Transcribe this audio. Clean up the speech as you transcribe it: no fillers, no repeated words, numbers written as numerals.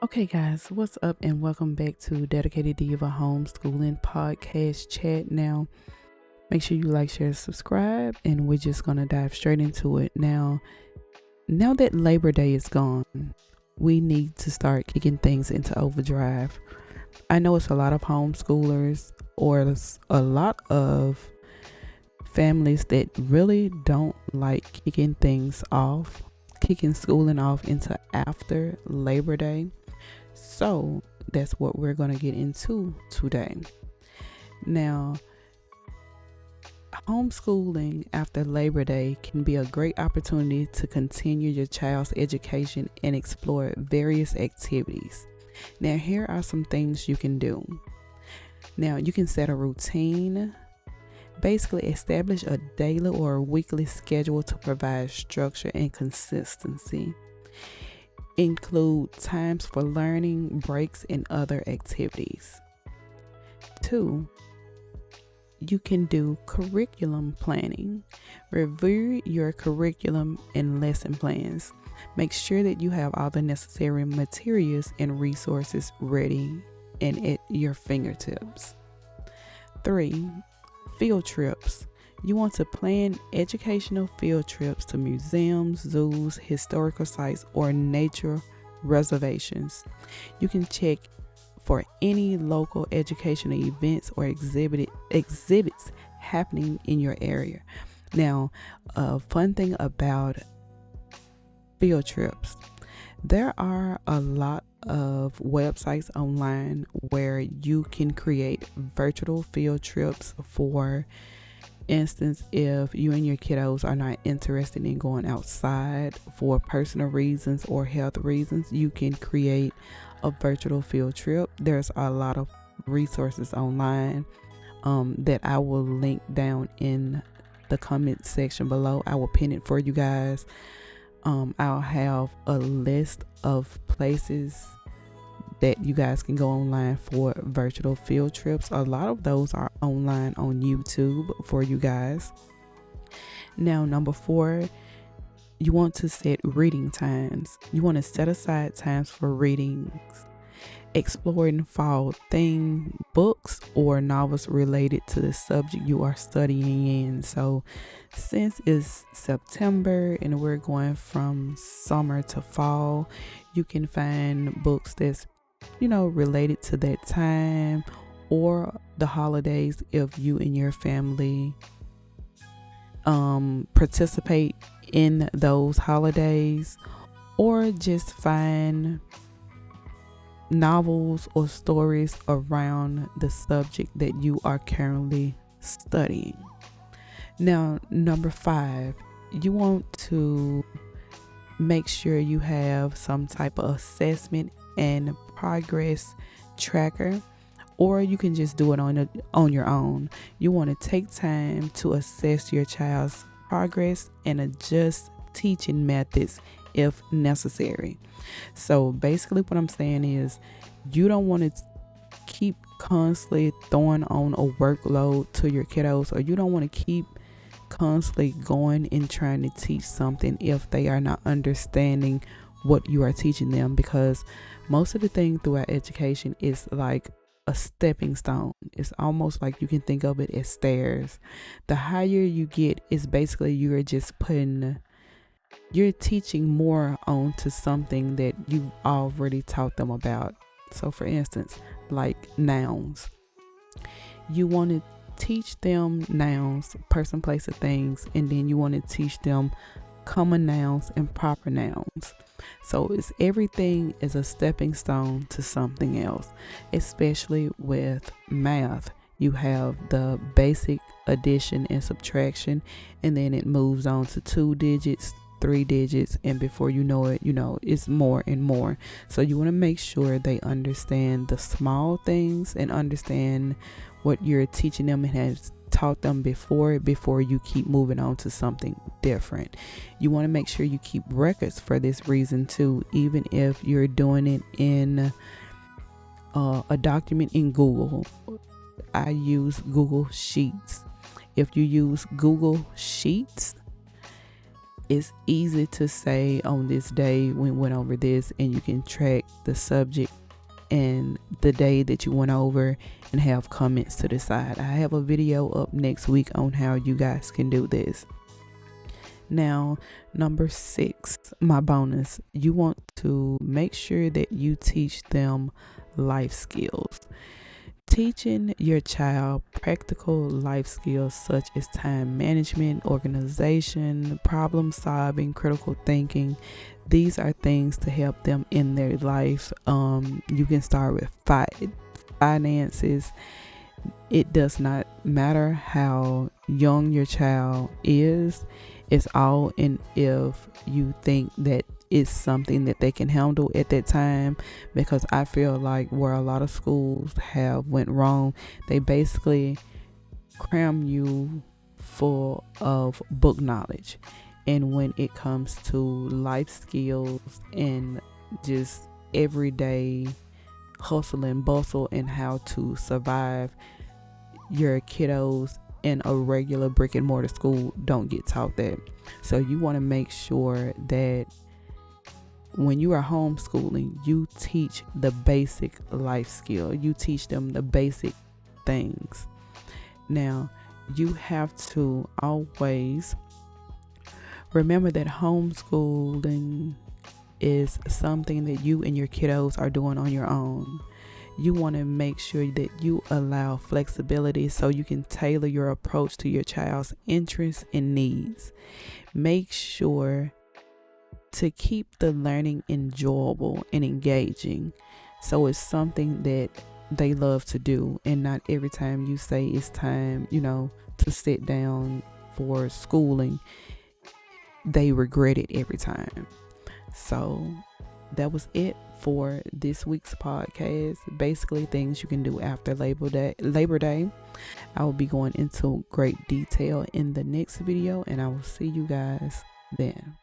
Okay, guys, what's up, and welcome back to Dedicated Diva Homeschooling Podcast Chat. Now, make sure you like, share, subscribe, and we're just gonna dive straight into it. Now that Labor Day is gone, we need to start kicking things into overdrive. I know it's a lot of homeschoolers or it's a lot of families that really don't like kicking schooling off into after Labor Day. So that's what we're going to get into today. Now, homeschooling after Labor Day can be a great opportunity to continue your child's education and explore various activities. Now, here are some things you can do. Now, you can set a routine. Basically, establish a daily or a weekly schedule to provide structure and consistency. Include times for learning, breaks, and other activities. 2. You can do curriculum planning. Review your curriculum and lesson plans. Make sure that you have all the necessary materials and resources ready and at your fingertips. 3. Field trips. You want to plan educational field trips to museums, zoos, historical sites, or nature reservations. You can check for any local educational events or exhibits happening in your area. Now, a fun thing about field trips, there are a lot of websites online where you can create virtual field trips. For instance, if you and your kiddos are not interested in going outside for personal reasons or health reasons, you can create a virtual field trip. There's a lot of resources online that I will link down in the comment section below. I will pin it for you guys. I'll have a list of places that you guys can go online for virtual field trips. A lot of those are online on YouTube for you guys. Now, number 4, you want to set reading times. You want to set aside times for readings, exploring fall theme books or novels related to the subject you are studying in. So since it's September and we're going from summer to fall, you can find books that's related to that time or the holidays if you and your family participate in those holidays, or just find novels or stories around the subject that you are currently studying. Now, number 5, you want to make sure you have some type of assessment and progress tracker, or you can just do it on your own. You want to take time to assess your child's progress and adjust teaching methods if necessary. So basically what I'm saying is, you don't want to keep constantly throwing on a workload to your kiddos, or you don't want to keep constantly going and trying to teach something if they are not understanding what you are teaching them, because most of the thing throughout education is like a stepping stone. It's almost like you can think of it as stairs. The higher you get, is basically you're teaching more onto something that you've already taught them about. So for instance, like nouns, you want to teach them nouns, person, place, or things, and then you want to teach them common nouns and proper nouns. So it's everything is a stepping stone to something else. Especially with math, you have the basic addition and subtraction, and then it moves on to 2 digits, 3 digits, and before you know it, it's more and more. So you want to make sure they understand the small things and understand what you're teaching them and has taught them before you keep moving on to something different. You want to make sure you keep records for this reason too, even if you're doing it in a document in Google. I use Google Sheets. If you use Google Sheets, It's easy to say on this day we went over this, and you can track the subject and the day that you went over and have comments to the side. I have a video up next week on how you guys can do this. Now, number 6, my bonus, you want to make sure that you teach them life skills. Teaching your child practical life skills such as time management, organization, problem solving, critical thinking. These are things to help them in their life. You can start with finances. It does not matter how young your child is. It's all in if you think that it's something that they can handle at that time, because I feel like where a lot of schools have went wrong, they basically cram you full of book knowledge, and when it comes to life skills and just everyday hustle and bustle and how to survive, your kiddos in a regular brick and mortar school don't get taught that. So you want to make sure that when you are homeschooling, you teach the basic life skill. You teach them the basic things. Now, you have to always remember that homeschooling is something that you and your kiddos are doing on your own. You want to make sure that you allow flexibility so you can tailor your approach to your child's interests and needs. Make sure to keep the learning enjoyable and engaging, so it's something that they love to do, and not every time you say it's time, to sit down for schooling, they regret it every time. So that was it for this week's podcast. Basically, things you can do after Labor Day. I will be going into great detail in the next video, and I will see you guys then.